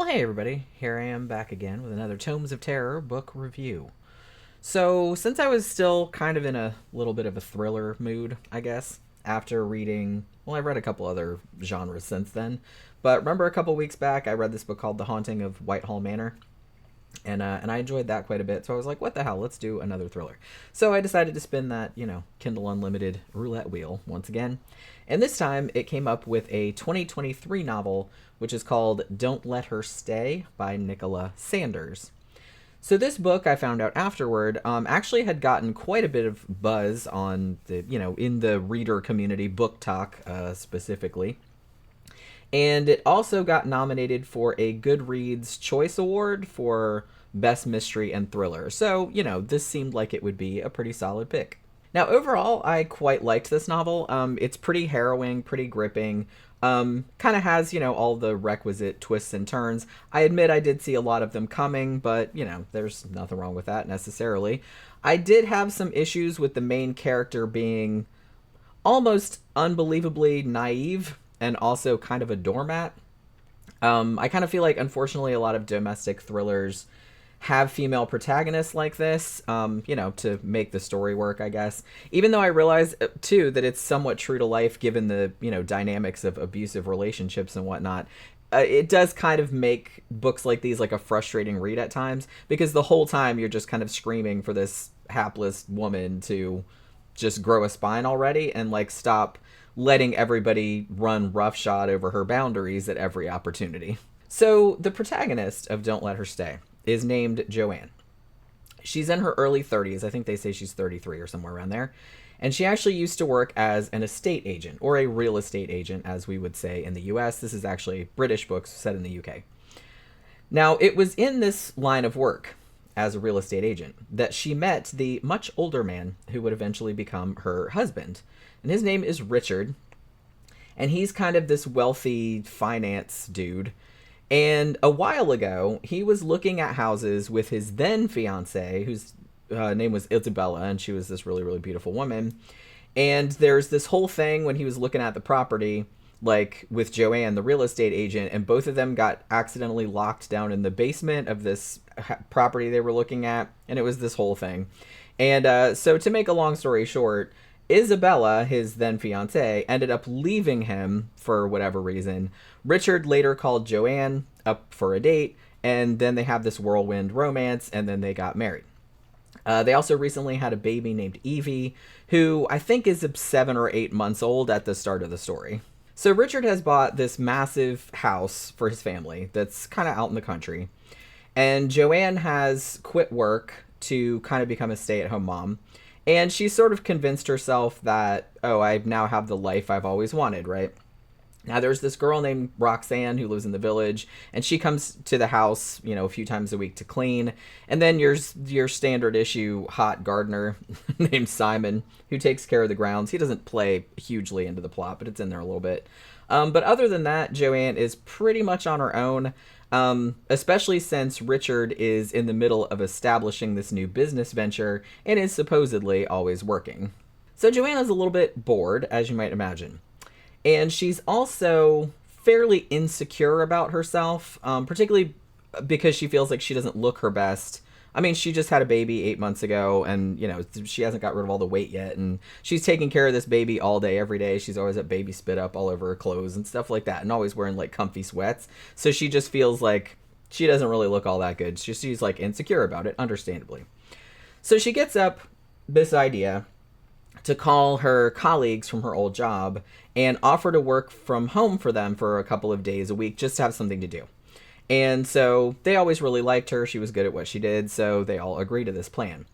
Well, hey everybody, here I am back again with another Tomes of Terror book review. So, since I was still kind of in a little bit of a thriller mood, I guess, after reading, well, I've read a couple other genres since then, but remember a couple weeks back I read this book called The Haunting of Whitehall Manor? And I enjoyed that quite a bit, so I was like, what the hell, let's do another thriller. So I decided to spin that, Kindle Unlimited roulette wheel once again. And this time it came up with a 2023 novel, which is called Don't Let Her Stay by Nicola Sanders. So this book, I found out afterward, actually had gotten quite a bit of buzz on the, in the reader community, book talk specifically. And it also got nominated for a Goodreads Choice Award for Best Mystery and Thriller. So, this seemed like it would be a pretty solid pick. Now, overall, I quite liked this novel. It's pretty harrowing, pretty gripping. Kind of has, all the requisite twists and turns. I admit I did see a lot of them coming, but, there's nothing wrong with that necessarily. I did have some issues with the main character being almost unbelievably naive and also kind of a doormat. I kind of feel like, unfortunately, a lot of domestic thrillers have female protagonists like this, to make the story work, I guess. Even though I realize, too, that it's somewhat true to life given the, dynamics of abusive relationships and whatnot. It does kind of make books like these like a frustrating read at times, because the whole time you're just kind of screaming for this hapless woman to just grow a spine already and, stop letting everybody run roughshod over her boundaries at every opportunity. So the protagonist of Don't Let Her Stay is named Joanne. She's in her early 30s. I think they say she's 33 or somewhere around there. And she actually used to work as an estate agent, or a real estate agent, as we would say in the US. This is actually British books set in the UK. Now, it was in this line of work as a real estate agent that she met the much older man who would eventually become her husband. And his name is Richard. And he's kind of this wealthy finance dude. And a while ago, he was looking at houses with his then fiance, whose name was Isabella, and she was this really, really beautiful woman. And there's this whole thing when he was looking at the property, with Joanne, the real estate agent, and both of them got accidentally locked down in the basement of this property they were looking at, and it was this whole thing. And so to make a long story short, Isabella, his then fiance, ended up leaving him for whatever reason. Richard later called Joanne up for a date, and then they have this whirlwind romance, and then they got married. They also recently had a baby named Evie, who I think is 7 or 8 months old at the start of the story. So Richard has bought this massive house for his family that's kind of out in the country. And Joanne has quit work to kind of become a stay-at-home mom. And she's sort of convinced herself that, I now have the life I've always wanted, right? Now, there's this girl named Roxanne who lives in the village, and she comes to the house, a few times a week to clean. And then your standard issue hot gardener named Simon, who takes care of the grounds. He doesn't play hugely into the plot, but it's in there a little bit. But other than that, Joanne is pretty much on her own, especially since Richard is in the middle of establishing this new business venture and is supposedly always working. So Joanne is a little bit bored, as you might imagine. And she's also fairly insecure about herself, particularly because she feels like she doesn't look her best. I mean, she just had a baby 8 months ago, and, she hasn't got rid of all the weight yet. And she's taking care of this baby all day, every day. She's always at baby spit up all over her clothes and stuff like that, and always wearing, comfy sweats. So she just feels like she doesn't really look all that good. She's insecure about it, understandably. So she gets up this idea to call her colleagues from her old job and offer to work from home for them for a couple of days a week just to have something to do. And so they always really liked her. She was good at what she did, so they all agree to this plan.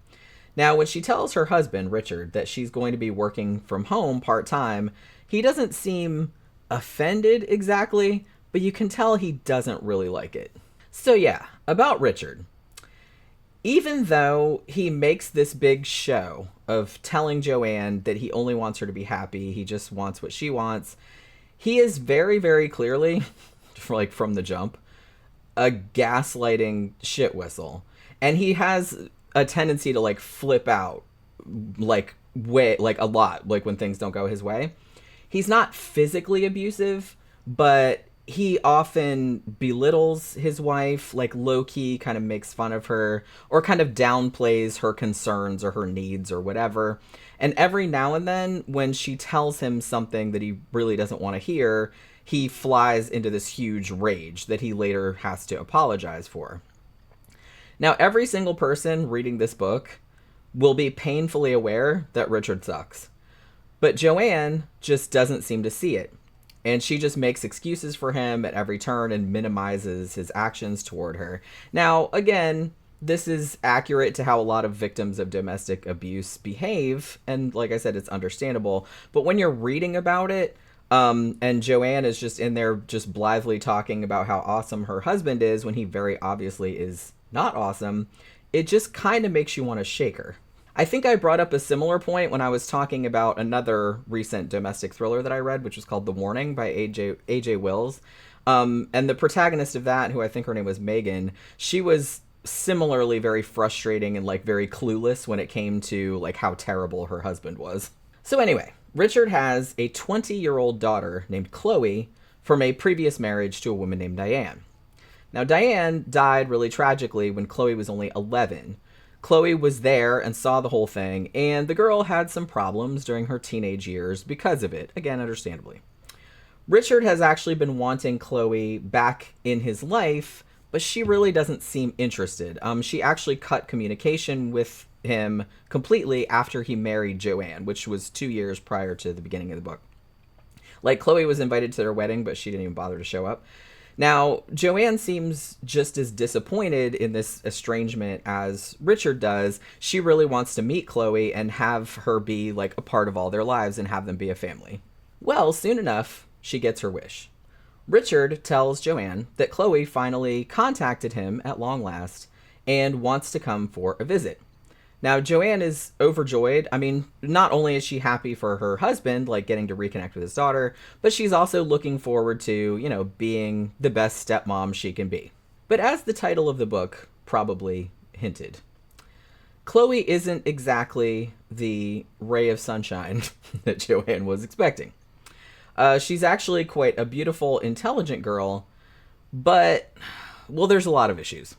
Now, when she tells her husband, Richard, that she's going to be working from home part-time, he doesn't seem offended exactly, but you can tell he doesn't really like it. So yeah, about Richard. Even though he makes this big show of telling Joanne that he only wants her to be happy, he just wants what she wants, he is very, very clearly, from the jump, a gaslighting shit whistle. And he has a tendency to, flip out, a lot, when things don't go his way. He's not physically abusive, but he often belittles his wife, like low-key kind of makes fun of her or kind of downplays her concerns or her needs or whatever. And every now and then when she tells him something that he really doesn't want to hear, he flies into this huge rage that he later has to apologize for. Now, every single person reading this book will be painfully aware that Richard sucks. But Joanne just doesn't seem to see it. And she just makes excuses for him at every turn and minimizes his actions toward her. Now, again, this is accurate to how a lot of victims of domestic abuse behave. And like I said, it's understandable. But when you're reading about it, and Joanne is just in there just blithely talking about how awesome her husband is when he very obviously is not awesome, it just kind of makes you want to shake her. I think I brought up a similar point when I was talking about another recent domestic thriller that I read, which was called The Warning by A.J. Wills. And the protagonist of that, who I think her name was Megan, she was similarly very frustrating and like very clueless when it came to like how terrible her husband was. So anyway, Richard has a 20-year-old daughter named Chloe from a previous marriage to a woman named Diane. Now, Diane died really tragically when Chloe was only 11. Chloe was there and saw the whole thing, and the girl had some problems during her teenage years because of it, again, understandably. Richard has actually been wanting Chloe back in his life, but she really doesn't seem interested. She actually cut communication with him completely after he married Joanne, which was 2 years prior to the beginning of the book. Like, Chloe was invited to their wedding, but she didn't even bother to show up. Now, Joanne seems just as disappointed in this estrangement as Richard does. She really wants to meet Chloe and have her be like a part of all their lives and have them be a family. Well, soon enough, she gets her wish. Richard tells Joanne that Chloe finally contacted him at long last and wants to come for a visit. Now, Joanne is overjoyed. I mean, not only is she happy for her husband, like getting to reconnect with his daughter, but she's also looking forward to, you know, being the best stepmom she can be. But as the title of the book probably hinted, Chloe isn't exactly the ray of sunshine that Joanne was expecting. She's actually quite a beautiful, intelligent girl, but, well, there's a lot of issues.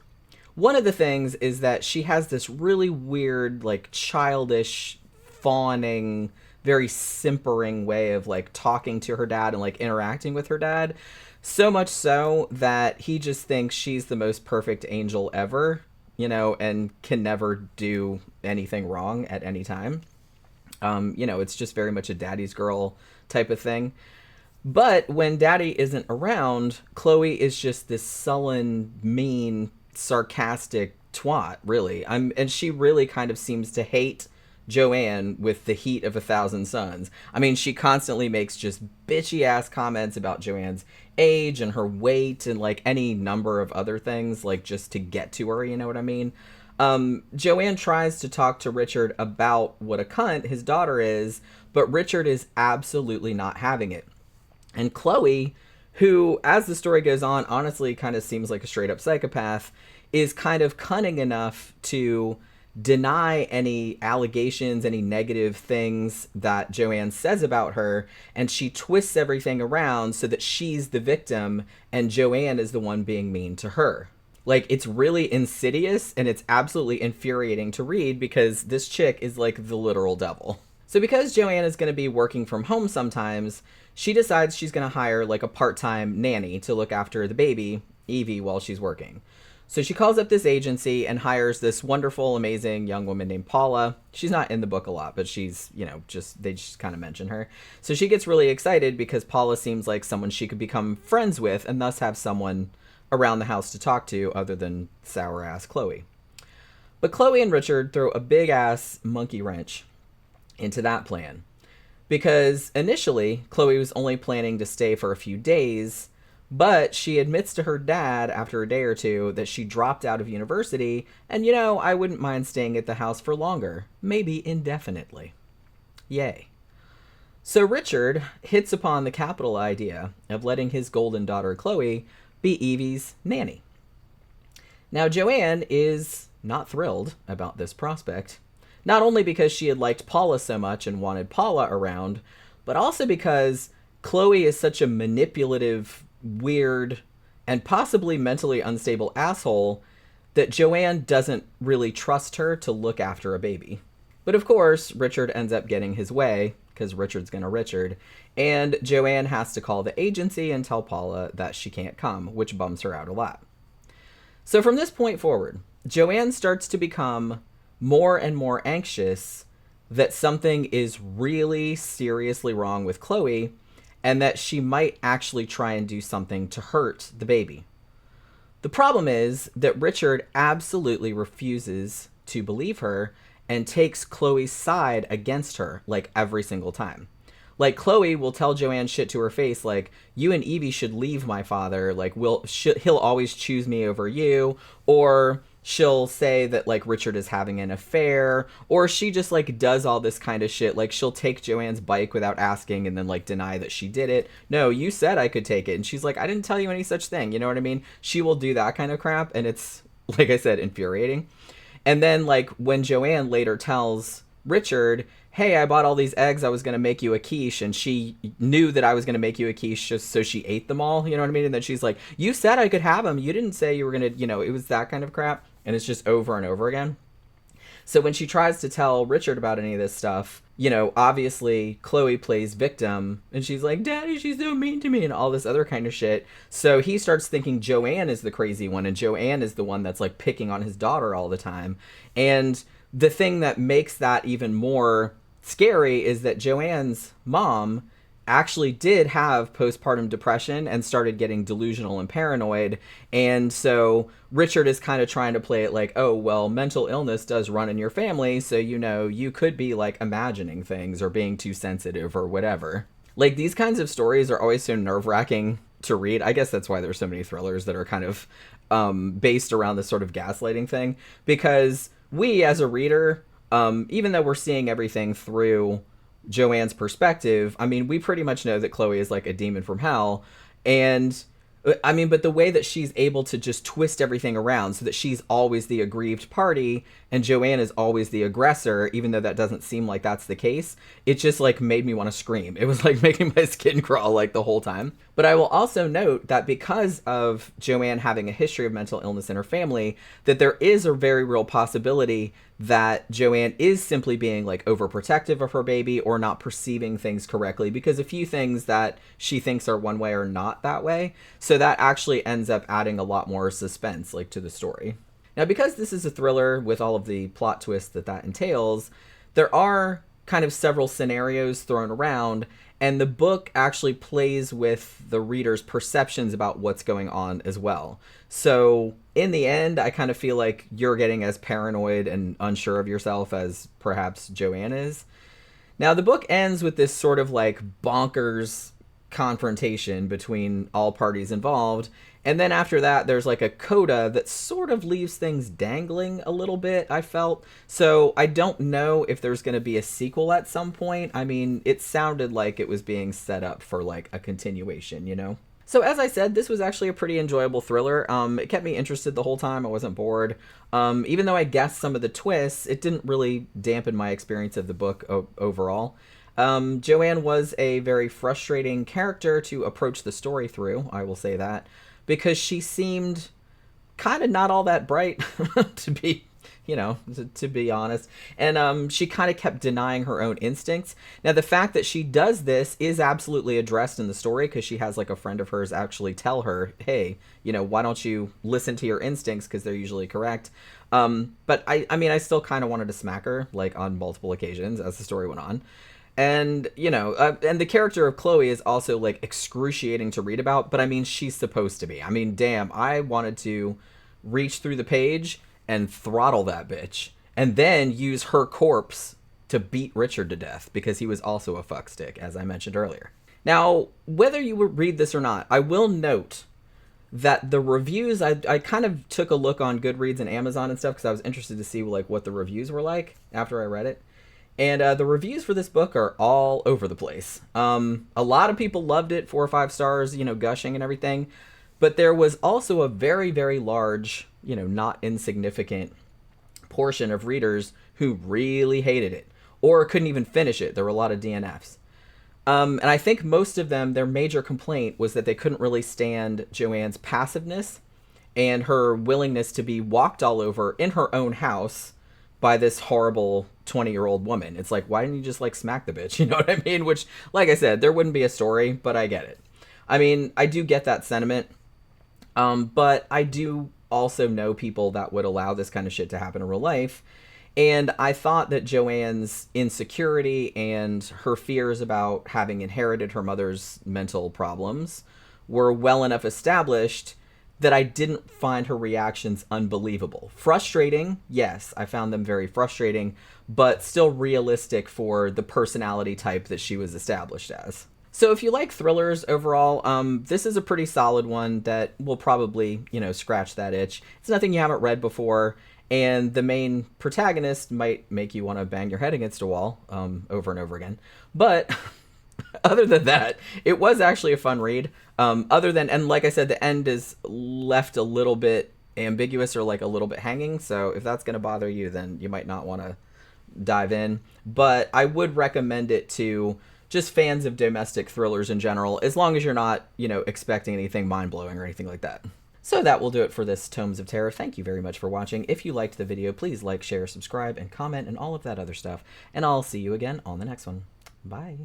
One of the things is that she has this really weird, like, childish, fawning, very simpering way of, like, talking to her dad and, like, interacting with her dad. So much so that he just thinks she's the most perfect angel ever, you know, and can never do anything wrong at any time. You know, it's just very much a daddy's girl type of thing. But when daddy isn't around, Chloe is just this sullen, mean, sarcastic twat, really. And she really kind of seems to hate Joanne with the heat of 1,000 suns. I mean, she constantly makes just bitchy ass comments about Joanne's age and her weight and like any number of other things, like just to get to her, you know what I mean? Joanne tries to talk to Richard about what a cunt his daughter is, but Richard is absolutely not having it. And Chloe, who, as the story goes on, honestly kind of seems like a straight up psychopath, is kind of cunning enough to deny any allegations, any negative things that Joanne says about her, and she twists everything around so that she's the victim and Joanne is the one being mean to her. Like, it's really insidious and it's absolutely infuriating to read because this chick is like the literal devil. So because Joanne is going to be working from home sometimes, she decides she's going to hire like a part-time nanny to look after the baby, Evie, while she's working. So she calls up this agency and hires this wonderful, amazing young woman named Paula. She's not in the book a lot, but she's, you know, they just kind of mention her. So she gets really excited because Paula seems like someone she could become friends with and thus have someone around the house to talk to other than sour-ass Chloe. But Chloe and Richard throw a big-ass monkey wrench into that plan. Because initially, Chloe was only planning to stay for a few days, but she admits to her dad after a day or two that she dropped out of university, and you know, I wouldn't mind staying at the house for longer, maybe indefinitely. Yay. So Richard hits upon the capital idea of letting his golden daughter Chloe be Evie's nanny. Now Joanne is not thrilled about this prospect, not only because she had liked Paula so much and wanted Paula around, but also because Chloe is such a manipulative, weird and possibly mentally unstable asshole that Joanne doesn't really trust her to look after a baby. But of course, Richard ends up getting his way, because Richard's gonna Richard, and Joanne has to call the agency and tell Paula that she can't come, which bums her out a lot. So from this point forward, Joanne starts to become more and more anxious that something is really seriously wrong with Chloe, and that she might actually try and do something to hurt the baby. The problem is that Richard absolutely refuses to believe her and takes Chloe's side against her, like, every single time. Like, Chloe will tell Joanne shit to her face, like, you and Evie should leave my father, like, he'll always choose me over you, or she'll say that, like, Richard is having an affair, or she just, like, does all this kind of shit. Like, she'll take Joanne's bike without asking and then, like, deny that she did it. No, you said I could take it. And she's like, I didn't tell you any such thing. You know what I mean? She will do that kind of crap, and it's, like I said, infuriating. And then, like, when Joanne later tells Richard, hey, I bought all these eggs, I was going to make you a quiche, and she knew that I was going to make you a quiche, just so she ate them all, you know what I mean? And then she's like, you said I could have them, you didn't say you were going to, you know, it was that kind of crap, and it's just over and over again. So when she tries to tell Richard about any of this stuff, you know, obviously Chloe plays victim, and she's like, Daddy, she's so mean to me, and all this other kind of shit. So he starts thinking Joanne is the crazy one, and Joanne is the one that's, like, picking on his daughter all the time. And the thing that makes that even more scary is that Joanne's mom actually did have postpartum depression and started getting delusional and paranoid. And so Richard is kind of trying to play it like, oh, well, mental illness does run in your family, so, you know, you could be, like, imagining things or being too sensitive or whatever. Like, these kinds of stories are always so nerve-wracking to read. I guess that's why there's so many thrillers that are kind of based around this sort of gaslighting thing, because we, as a reader, even though we're seeing everything through Joanne's perspective, I mean, we pretty much know that Chloe is, like, a demon from hell. And I mean, but the way that she's able to just twist everything around so that she's always the aggrieved party and Joanne is always the aggressor, even though that doesn't seem like that's the case, it just, like, made me want to scream. It was, like, making my skin crawl, like, the whole time. But I will also note that because of Joanne having a history of mental illness in her family, that there is a very real possibility that Joanne is simply being, like, overprotective of her baby or not perceiving things correctly, because a few things that she thinks are one way are not that way. So that actually ends up adding a lot more suspense, like, to the story. Now, because this is a thriller with all of the plot twists that entails, there are kind of several scenarios thrown around, and the book actually plays with the reader's perceptions about what's going on as well. So in the end, I kind of feel like you're getting as paranoid and unsure of yourself as perhaps Joanne is. Now, the book ends with this sort of, like, bonkers confrontation between all parties involved, and then after that there's, like, a coda that sort of leaves things dangling a little bit, I felt. So I don't know if there's going to be a sequel at some point. I mean, it sounded like it was being set up for, like, a continuation, you know? So as I said, this was actually a pretty enjoyable thriller. It kept me interested the whole time. I wasn't bored. Even though I guessed some of the twists, it didn't really dampen my experience of the book overall. Joanne was a very frustrating character to approach the story through, I will say that, because she seemed kind of not all that bright, to be, you know, to be honest. And she kind of kept denying her own instincts. Now, the fact that she does this is absolutely addressed in the story, because she has, like, a friend of hers actually tell her, hey, you know, why don't you listen to your instincts, because they're usually correct. But I mean, I still kind of wanted to smack her, like, on multiple occasions as the story went on. And, you know, and the character of Chloe is also, like, excruciating to read about, but I mean, she's supposed to be. I mean, damn, I wanted to reach through the page and throttle that bitch, and then use her corpse to beat Richard to death, because he was also a fuckstick, as I mentioned earlier. Now, whether you would read this or not, I will note that the reviews, I kind of took a look on Goodreads and Amazon and stuff, because I was interested to see, like, what the reviews were like after I read it. And the reviews for this book are all over the place. A lot of people loved it, 4 or 5 stars, you know, gushing and everything. But there was also a very, very large, you know, not insignificant portion of readers who really hated it or couldn't even finish it. There were a lot of DNFs. And I think most of them, their major complaint was that they couldn't really stand Joanne's passiveness and her willingness to be walked all over in her own house by this horrible 20-year-old woman. It's like, why didn't you just like smack the bitch? You know what I mean? Which, like I said, there wouldn't be a story, but I get it. I mean, I do get that sentiment. But I do also know people that would allow this kind of shit to happen in real life. And I thought that Joanne's insecurity and her fears about having inherited her mother's mental problems were well enough established that I didn't find her reactions unbelievable. Frustrating, yes, I found them very frustrating, but still realistic for the personality type that she was established as. So if you like thrillers overall, this is a pretty solid one that will probably, scratch that itch. It's nothing you haven't read before, and the main protagonist might make you want to bang your head against a wall over and over again. But other than that, it was actually a fun read. And like I said, the end is left a little bit ambiguous or like a little bit hanging. So if that's going to bother you, then you might not want to dive in. But I would recommend it to just fans of domestic thrillers in general, as long as you're not, expecting anything mind-blowing or anything like that. So that will do it for this Tomes of Terror. Thank you very much for watching. If you liked the video, please like, share, subscribe, and comment, and all of that other stuff. And I'll see you again on the next one. Bye.